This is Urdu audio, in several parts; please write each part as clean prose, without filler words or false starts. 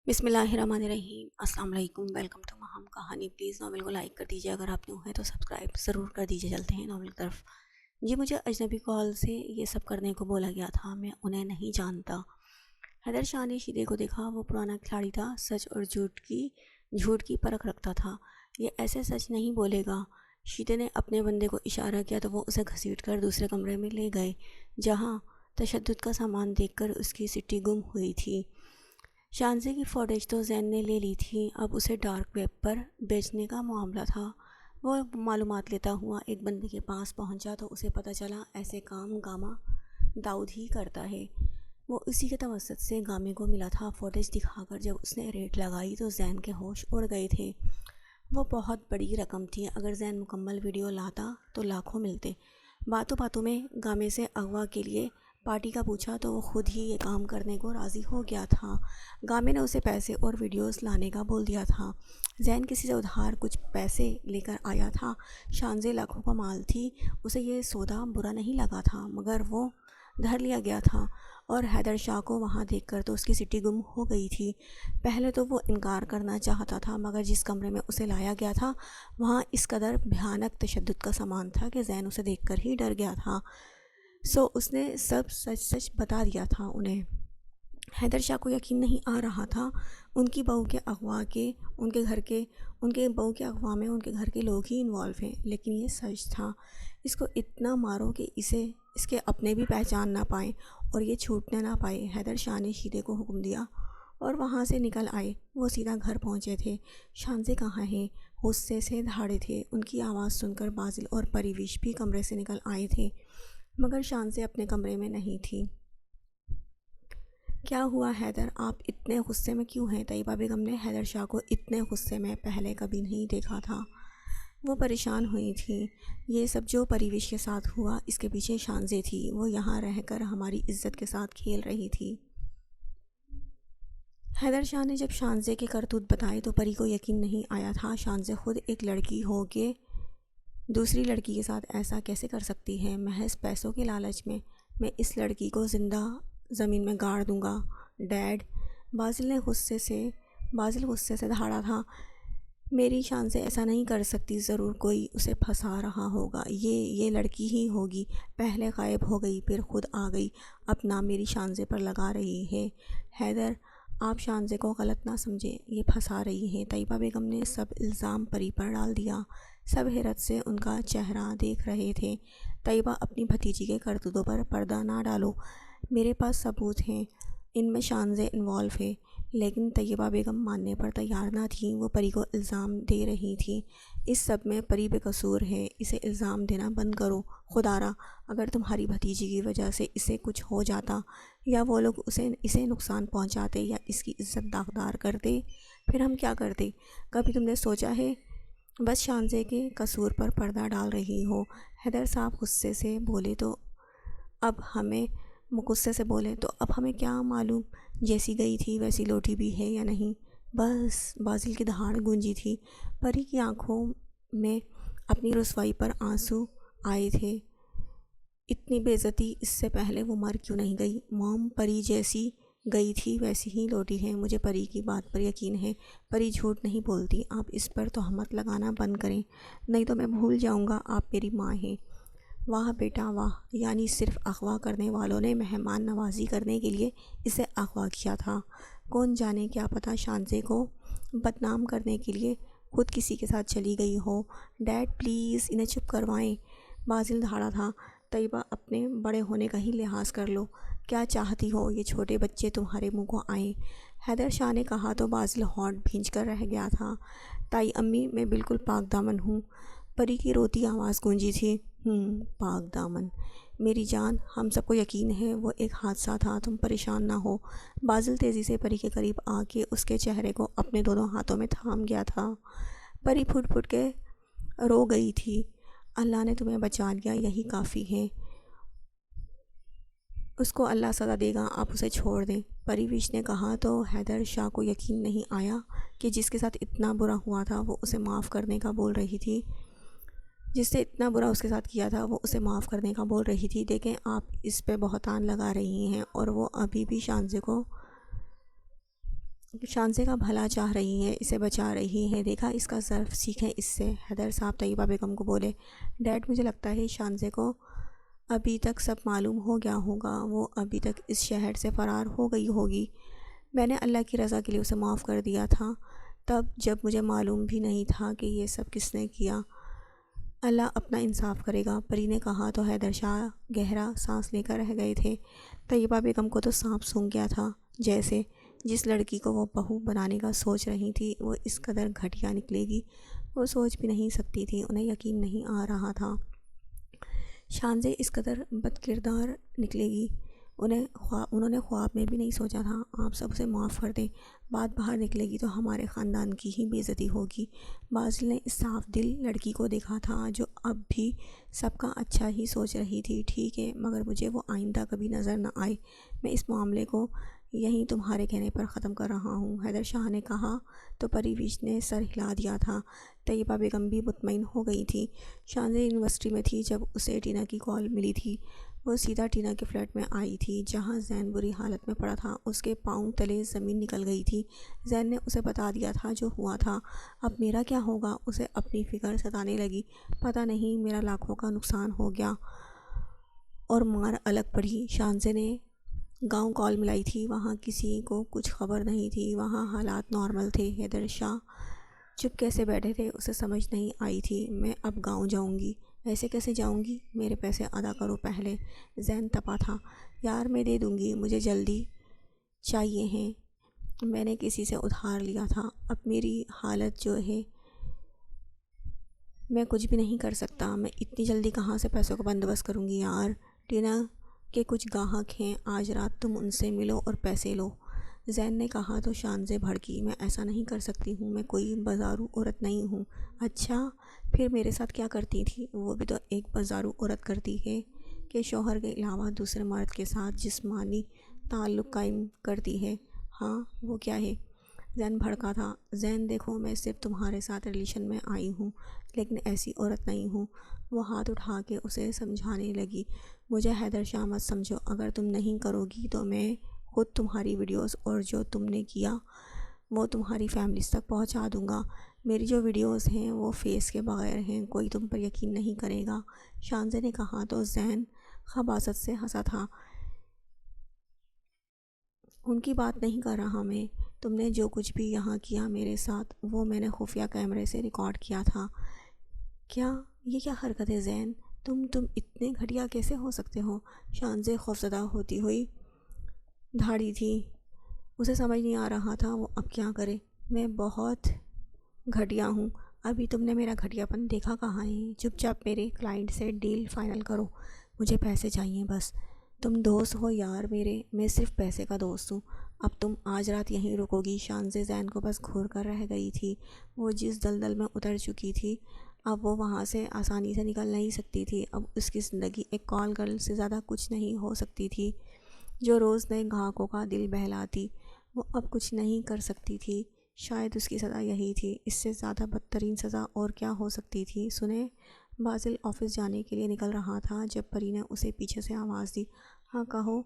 بسم اللہ الرحمن الرحیم۔ السلام علیکم، ویلکم ٹو مہام کہانی۔ پلیز ناول کو لائک کر دیجیے، اگر آپ نیو ہیں تو سبسکرائب ضرور کر دیجیے۔ چلتے ہیں ناول کی طرف۔ جی، مجھے اجنبی کال سے یہ سب کرنے کو بولا گیا تھا، میں انہیں نہیں جانتا۔ حیدر شاہ نے شیدے کو دیکھا، وہ پرانا کھلاڑی تھا، سچ اور جھوٹ کی پرکھ رکھتا تھا۔ یہ ایسے سچ نہیں بولے گا۔ شیدے نے اپنے بندے کو اشارہ کیا تو وہ اسے گھسیٹ کر دوسرے کمرے میں لے گئے، جہاں تشدد کا سامان دیکھ کر اس کی سٹی گم ہوئی تھی۔ شانزے کی فوٹیج تو زین نے لے لی تھی، اب اسے ڈارک ویب پر بیچنے کا معاملہ تھا۔ وہ معلومات لیتا ہوا ایک بندے کے پاس پہنچا تو اسے پتہ چلا ایسے کام گاما داؤد ہی کرتا ہے۔ وہ اسی کے توسط سے گامے کو ملا تھا۔ فوٹیج دکھا کر جب اس نے ریٹ لگائی تو زین کے ہوش اڑ گئے تھے۔ وہ بہت بڑی رقم تھی، اگر زین مکمل ویڈیو لاتا تو لاکھوں ملتے۔ باتوں باتوں میں گامے سے اغوا کے لیے پارٹی کا پوچھا تو وہ خود ہی یہ کام کرنے کو راضی ہو گیا تھا۔ گامے نے اسے پیسے اور ویڈیوز لانے کا بول دیا تھا۔ زین کسی سے ادھار کچھ پیسے لے کر آیا تھا۔ شانزے لاکھوں کا مال تھی، اسے یہ سودا برا نہیں لگا تھا، مگر وہ دھر لیا گیا تھا، اور حیدر شاہ کو وہاں دیکھ کر تو اس کی سٹی گم ہو گئی تھی۔ پہلے تو وہ انکار کرنا چاہتا تھا، مگر جس کمرے میں اسے لایا گیا تھا وہاں اس قدر بھیانک تشدد کا سامان تھا کہ زین اسے دیکھ کر ہی ڈر گیا تھا۔ سو اس نے سب سچ بتا دیا تھا انہیں۔ حیدر شاہ کو یقین نہیں آ رہا تھا ان کی بہو کے اغوا میں ان کے گھر کے لوگ ہی انوالو ہیں، لیکن یہ سچ تھا۔ اس کو اتنا مارو کہ اس کے اپنے بھی پہچان نہ پائیں اور یہ چھوٹنے نہ پائے۔ حیدر شاہ نے شیدے کو حکم دیا اور وہاں سے نکل آئے۔ وہ سیدھا گھر پہنچے تھے۔ شانزے کہاں ہیں؟ غصے سے دھاڑے تھے۔ ان کی آواز سن کر بازل اور پریوش بھی کمرے سے نکل آئے تھے، مگر شانزے اپنے کمرے میں نہیں تھی۔ کیا ہوا حیدر، آپ اتنے غصے میں کیوں ہیں؟ طیبہ بیگم نے حیدر شاہ کو اتنے غصے میں پہلے کبھی نہیں دیکھا تھا۔ وہ پریشان ہوئی تھی۔ یہ سب جو پریوش کے ساتھ ہوا، اس کے پیچھے شانزے تھی۔ وہ یہاں رہ کر ہماری عزت کے ساتھ کھیل رہی تھی۔ حیدر شاہ نے جب شانزے کے کرتوت بتائے تو پری کو یقین نہیں آیا تھا۔ شانزے خود ایک لڑکی ہو کے دوسری لڑکی کے ساتھ ایسا کیسے کر سکتی ہے؟ محض پیسوں کے لالچ میں اس لڑکی کو زندہ زمین میں گاڑ دوں گا۔ ڈیڈ، بازل غصے سے دھاڑا تھا۔ میری شانزے ایسا نہیں کر سکتی، ضرور کوئی اسے پھنسا رہا ہوگا۔ یہ لڑکی ہی ہوگی، پہلے غائب ہو گئی پھر خود آ گئی، اب نام میری شانزے پر لگا رہی ہے۔ حیدر، آپ شانزے کو غلط نہ سمجھیں، یہ پھنسا رہی ہے۔ طیبہ بیگم نے سب الزام پری پر ڈال دیا۔ سب حیرت سے ان کا چہرہ دیکھ رہے تھے۔ طیبہ، اپنی بھتیجی کے کرتوتوں پر پردہ نہ ڈالو، میرے پاس ثبوت ہیں، ان میں شانزے انوالو ہے۔ لیکن طیبہ بیگم ماننے پر تیار نہ تھیں۔ وہ پری کو الزام دے رہی تھیں۔ اس سب میں پری بے قصور ہے، اسے الزام دینا بند کرو۔ خدا را، اگر تمہاری بھتیجی کی وجہ سے اسے کچھ ہو جاتا، یا وہ لوگ اسے نقصان پہنچاتے یا اس کی عزت داغدار کرتے، پھر ہم کیا کرتے؟ کبھی تم نے سوچا ہے؟ بس شانزے کے قصور پر پردہ ڈال رہی ہو۔ حیدر صاحب غصے سے بولے تو اب ہمیں کیا معلوم، جیسی گئی تھی ویسی لوٹی بھی ہے یا نہیں؟ بس، بازل کی دہاڑ گونجی تھی۔ پری کی آنکھوں میں اپنی رسوائی پر آنسو آئے تھے۔ اتنی بے عزتی، اس سے پہلے وہ مر کیوں نہیں گئی؟ موم، پری جیسی گئی تھی ویسی ہی لوٹی ہے، مجھے پری کی بات پر یقین ہے۔ پری جھوٹ نہیں بولتی، آپ اس پر تہمت لگانا بند کریں، نہیں تو میں بھول جاؤں گا آپ میری ماں ہیں۔ واہ بیٹا واہ، یعنی صرف اغوا کرنے والوں نے مہمان نوازی کرنے کے لیے اسے اغوا کیا تھا؟ کون جانے، کیا پتہ شانزے کو بدنام کرنے کے لیے خود کسی کے ساتھ چلی گئی ہو۔ ڈیڈ پلیز انہیں چپ کروائیں۔ بازل دھاڑا تھا۔ طیبہ، اپنے بڑے ہونے کا ہی لحاظ کر لو، کیا چاہتی ہو یہ چھوٹے بچے تمہارے منہ کو آئیں؟ حیدر شاہ نے کہا تو بازل ہونٹ بھینچ کر رہ گیا تھا۔ تائی امی، میں بالکل پاک دامن ہوں۔ پری کی روتی آواز گونجی تھی۔ پاک دامن؟ میری جان، ہم سب کو یقین ہے وہ ایک حادثہ تھا، تم پریشان نہ ہو۔ بازل تیزی سے پری کے قریب آ کے اس کے چہرے کو اپنے دونوں ہاتھوں میں تھام گیا تھا۔ پری پھٹ پھٹ کے رو گئی تھی۔ اللہ نے تمہیں بچا لیا، یہی کافی ہے۔ اس کو اللہ سزا دے گا، آپ اسے چھوڑ دیں، پریوش نے کہا تو حیدر شاہ کو یقین نہیں آیا کہ جس کے ساتھ اتنا برا ہوا تھا وہ اسے معاف کرنے کا بول رہی تھی۔ جس سے اتنا برا اس کے ساتھ کیا تھا وہ اسے معاف کرنے کا بول رہی تھی۔ دیکھیں، آپ اس پہ بہتان لگا رہی ہیں، اور وہ ابھی بھی شانزے کو شانزے کا بھلا چاہ رہی ہے، اسے بچا رہی ہے، دیکھا اس کا ظرف، سیکھیں اس سے۔ حیدر صاحب طیبہ بیگم کو بولے، ڈیڈ مجھے لگتا ہے شانزے کو ابھی تک سب معلوم ہو گیا ہوگا، وہ ابھی تک اس شہر سے فرار ہو گئی ہوگی۔ میں نے اللہ کی رضا کے لیے اسے معاف کر دیا تھا، تب جب مجھے معلوم بھی نہیں تھا کہ یہ سب کس نے کیا۔ اللہ اپنا انصاف کرے گا، پری نے کہا تو حیدر شاہ گہرا سانس لے کر رہ گئے تھے۔ طیبہ بیگم کو تو سانپ سونگھ گیا تھا، جیسے جس لڑکی کو وہ بہو بنانے کا سوچ رہی تھی وہ اس قدر گھٹیا نکلے گی، وہ سوچ بھی نہیں سکتی تھی، انہیں یقین نہیں آ رہا تھا۔ شانزے اس قدر بد کردار نکلے گی، انہوں نے خواب میں بھی نہیں سوچا تھا۔ آپ سب اسے معاف کر دیں، بات باہر نکلے گی تو ہمارے خاندان کی ہی بے عزتی ہوگی۔ بازل نے اس صاف دل لڑکی کو دیکھا تھا جو اب بھی سب کا اچھا ہی سوچ رہی تھی۔ ٹھیک ہے، مگر مجھے وہ آئندہ کبھی نظر نہ آئے۔ میں اس معاملے کو یہیں تمہارے کہنے پر ختم کر رہا ہوں۔ حیدر شاہ نے کہا تو پریویش نے سر ہلا دیا تھا۔ طیبہ بیگم بھی مطمئن ہو گئی تھی۔ شانزے یونیورسٹی میں تھی جب اسے ٹینا کی کال ملی تھی۔ وہ سیدھا ٹینا کے فلیٹ میں آئی تھی جہاں زین بری حالت میں پڑا تھا، اس کے پاؤں تلے زمین نکل گئی تھی۔ زین نے اسے بتا دیا تھا جو ہوا تھا۔ اب میرا کیا ہوگا، اسے اپنی فکر ستانے لگی۔ پتہ نہیں میرا لاکھوں کا نقصان ہو گیا اور مار الگ پڑی۔ شانزے نے گاؤں کال ملائی تھی، وہاں کسی کو کچھ خبر نہیں تھی، وہاں حالات نارمل تھے۔ حیدر شاہ چپ کیسے بیٹھے تھے اسے سمجھ نہیں آئی تھی۔ میں اب گاؤں جاؤں گی۔ ایسے کیسے جاؤں گی؟ میرے پیسے ادا کرو پہلے۔ زین تپا تھا۔ یار میں دے دوں گی، مجھے جلدی چاہیے ہیں، میں نے کسی سے ادھار لیا تھا۔ اب میری حالت جو ہے میں کچھ بھی نہیں کر سکتا، میں اتنی جلدی کہاں سے پیسوں کا بندوبست کروں گی یار۔ ٹینا کے کچھ گاہک ہیں، آج رات تم ان سے ملو اور پیسے لو۔ زین نے کہا تو شانزے بھڑکی، میں ایسا نہیں کر سکتی ہوں، میں کوئی بازارو عورت نہیں ہوں۔ اچھا، پھر میرے ساتھ کیا کرتی تھی؟ وہ بھی تو ایک بازارو عورت کرتی ہے کہ شوہر کے علاوہ دوسرے مرد کے ساتھ جسمانی تعلق قائم کرتی ہے۔ ہاں، وہ کیا ہے؟ زین بھڑکا تھا۔ زین دیکھو، میں صرف تمہارے ساتھ ریلیشن میں آئی ہوں، لیکن ایسی عورت نہیں ہوں۔ وہ ہاتھ اٹھا کے اسے سمجھانے لگی، مجھے حیدر شاہ مت سمجھو، اگر تم نہیں کرو گی تو میں خود تمہاری ویڈیوز اور جو تم نے کیا وہ تمہاری فیملیز تک پہنچا دوں گا۔ میری جو ویڈیوز ہیں وہ فیس کے بغیر ہیں، کوئی تم پر یقین نہیں کرے گا۔ شانزے نے کہا تو زین خباثت سے ہنسا تھا، ان کی بات نہیں کر رہا میں۔ تم نے جو کچھ بھی یہاں کیا میرے ساتھ وہ میں نے خفیہ کیمرے سے ریکارڈ کیا تھا۔ کیا یہ کیا حرکت ہے زین؟ تم اتنے گھٹیا کیسے ہو سکتے ہو؟ شانزے خوفزدہ ہوتی ہوئی دھاڑی تھی، اسے سمجھ نہیں آ رہا تھا وہ اب کیا کرے۔ میں بہت گھٹیا ہوں، ابھی تم نے میرا گھٹیا پن دیکھا کہاں ہے؟ چپ چاپ میرے کلائنٹ سے ڈیل فائنل کرو، مجھے پیسے چاہیے بس۔ تم دوست ہو یار میرے، میں صرف پیسے کا دوست ہوں۔ اب تم آج رات یہیں رکو گی؟ شانزے زین کو بس گھور کر رہ گئی تھی۔ وہ جس دلدل میں اتر چکی تھی اب وہ وہاں سے آسانی سے نکل نہیں سکتی تھی۔ اب اس کی زندگی ایک کال گرل سے زیادہ کچھ نہیں ہو سکتی تھی جو روز نئے گاہکوں کا دل بہلاتی، وہ اب کچھ نہیں کر سکتی تھی۔ شاید اس کی سزا یہی تھی، اس سے زیادہ بدترین سزا اور کیا ہو سکتی تھی۔ سنیں، بازل آفس جانے کے لیے نکل رہا تھا جب پری نے اسے پیچھے سے آواز دی، ہاں کہو۔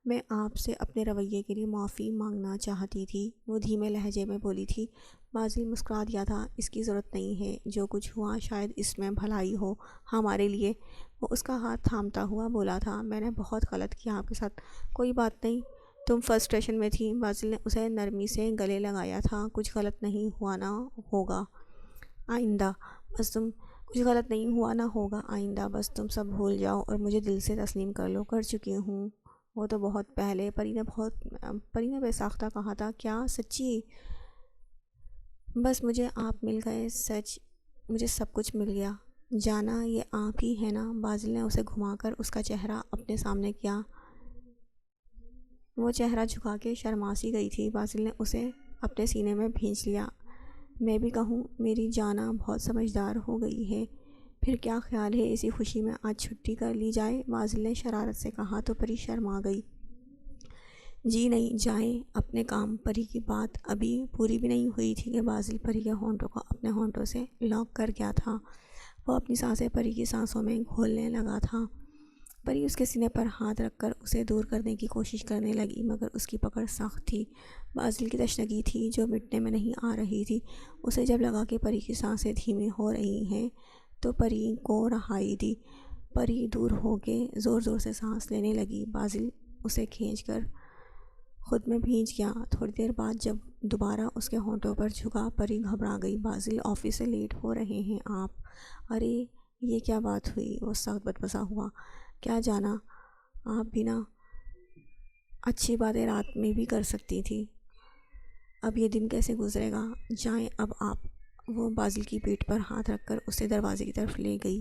میں آپ سے اپنے رویے کے لیے معافی مانگنا چاہتی تھی، وہ دھیمے لہجے میں بولی تھی۔ بازل مسکرا دیا تھا، اس کی ضرورت نہیں ہے، جو کچھ ہوا شاید اس میں بھلائی ہو ہمارے لیے۔ وہ اس کا ہاتھ تھامتا ہوا بولا تھا، میں نے بہت غلط کیا آپ کے ساتھ۔ کوئی بات نہیں، تم فرسٹریشن میں تھی۔ بازل نے اسے نرمی سے گلے لگایا تھا، کچھ غلط نہیں ہوا نہ ہوگا آئندہ، بس تم کچھ غلط نہیں ہوا نہ ہوگا آئندہ، بس تم سب بھول جاؤ اور مجھے دل سے تسلیم کر لو۔ کر چکی ہوں وہ تو بہت پہلے، پری نے بے ساختہ کہا تھا۔ کیا سچی؟ بس مجھے آپ مل گئے، سچ مجھے سب کچھ مل گیا۔ جانا یہ آپ ہی ہے نا؟ بازل نے اسے گھما کر اس کا چہرہ اپنے سامنے کیا، وہ چہرہ جھکا کے شرما سی گئی تھی۔ بازل نے اسے اپنے سینے میں بھینچ لیا، میں بھی کہوں میری جانا بہت سمجھدار ہو گئی ہے، پھر کیا خیال ہے اسی خوشی میں آج چھٹی کر لی جائے؟ بازل نے شرارت سے کہا تو پری شرما گئی۔ جی نہیں، جائیں اپنے کام۔ پری کی بات ابھی پوری بھی نہیں ہوئی تھی کہ بازل پری کے ہونٹوں کو اپنے ہونٹوں سے لاک کر گیا تھا۔ وہ اپنی سانسیں پری کی سانسوں میں گھولنے لگا تھا۔ پری اس کے سینے پر ہاتھ رکھ کر اسے دور کرنے کی کوشش کرنے لگی، مگر اس کی پکڑ سخت تھی۔ بازل کی تشنگی تھی جو مٹنے میں نہیں آ رہی تھی۔ اسے جب لگا کہ پری کی سانسیں دھیمی ہو رہی ہیں تو پری کو رہائی دی۔ پری دور ہو کے زور زور سے سانس لینے لگی۔ بازل اسے کھینچ کر خود میں بھینچ گیا۔ تھوڑی دیر بعد جب دوبارہ اس کے ہونٹوں پر جھکا، پری گھبرا گئی۔ بازل، آفس سے لیٹ ہو رہے ہیں آپ۔ ارے یہ کیا بات ہوئی؟ وہ سخت بدمزہ ہوا۔ کیا جانا، آپ بھی نا اچھی باتیں رات میں بھی کر سکتی تھی۔ اب یہ دن کیسے گزرے گا؟ جائیں اب آپ۔ وہ بازل کی پیٹھ پر ہاتھ رکھ کر اسے دروازے کی طرف لے گئی۔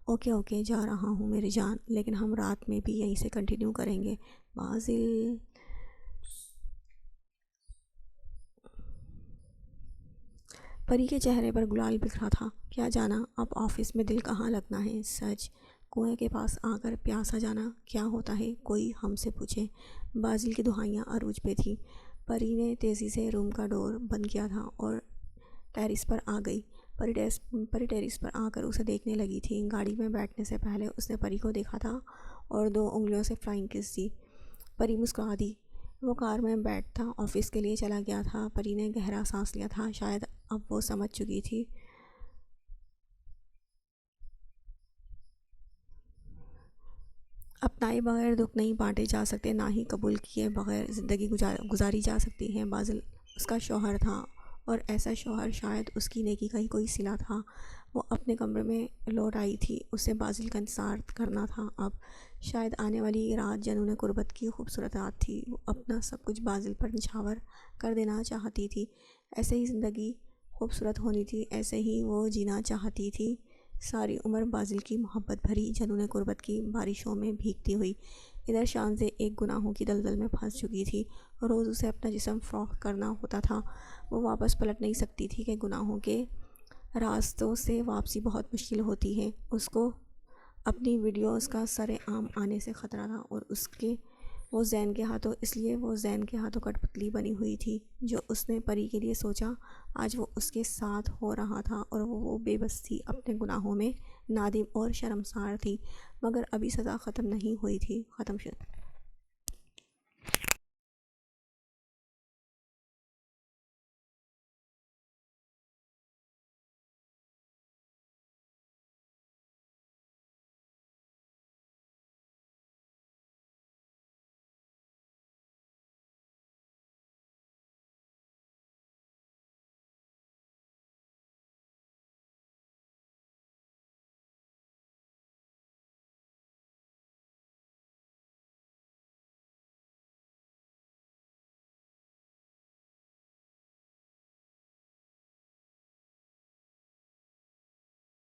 اوکے اوکے، جا رہا ہوں میری جان، لیکن ہم رات میں بھی یہیں سے کنٹینیو کریں گے۔ بازل پری کے چہرے پر گلال بکھرا تھا۔ کیا جانا، اب آفس میں دل کہاں لگنا ہے؟ سچ، کنویں کے پاس آ کر پیاسا جانا کیا ہوتا ہے؟ کوئی ہم سے پوچھے۔ بازل کی دہائیاں عروج پہ تھیں۔ پری نے تیزی سے روم کا ڈور بند کیا تھا اور ٹیرس پر آ گئی۔ پری ٹیرس پر آ کر اسے دیکھنے لگی تھی۔ گاڑی میں بیٹھنے سے پہلے اس نے پری کو دیکھا تھا اور 2 انگلیوں سے فلائنگ کس دی۔ پری مسکرا دی۔ وہ کار میں بیٹھا آفس کے لیے چلا گیا تھا۔ پری نے گہرا سانس لیا تھا۔ شاید اب وہ سمجھ چکی تھی اپنائے بغیر دکھ نہیں بانٹے جا سکتے، نہ ہی قبول کیے بغیر زندگی گزاری جا سکتی ہے۔ بازل اس کا شوہر تھا، اور ایسا شوہر شاید اس کی نیکی کا ہی کوئی صلہ تھا۔ وہ اپنے کمرے میں لوٹ آئی تھی۔ اسے بازل کا انتظار کرنا تھا اب۔ شاید آنے والی رات جنون قربت کی خوبصورت رات تھی۔ وہ اپنا سب کچھ بازل پر نچھاور کر دینا چاہتی تھی۔ ایسے ہی زندگی خوبصورت ہونی تھی، ایسے ہی وہ جینا چاہتی تھی، ساری عمر بازل کی محبت بھری جنون قربت کی بارشوں میں بھیگتی ہوئی۔ ادھر شانزے ایک گناہوں کی دلدل میں پھنس چکی تھی۔ روز اسے اپنا جسم فروخت کرنا ہوتا تھا۔ وہ واپس پلٹ نہیں سکتی تھی کہ گناہوں کے راستوں سے واپسی بہت مشکل ہوتی ہے۔ اس کو اپنی ویڈیوز کا سر عام آنے سے خطرہ تھا، اور وہ زین کے ہاتھوں کٹ پتلی بنی ہوئی تھی۔ جو اس نے پری کے لیے سوچا، آج وہ اس کے ساتھ ہو رہا تھا، اور وہ بے بس تھی، اپنے گناہوں میں نادم اور شرمسار تھی۔ مگر ابھی سزا ختم نہیں ہوئی تھی۔ ختم شد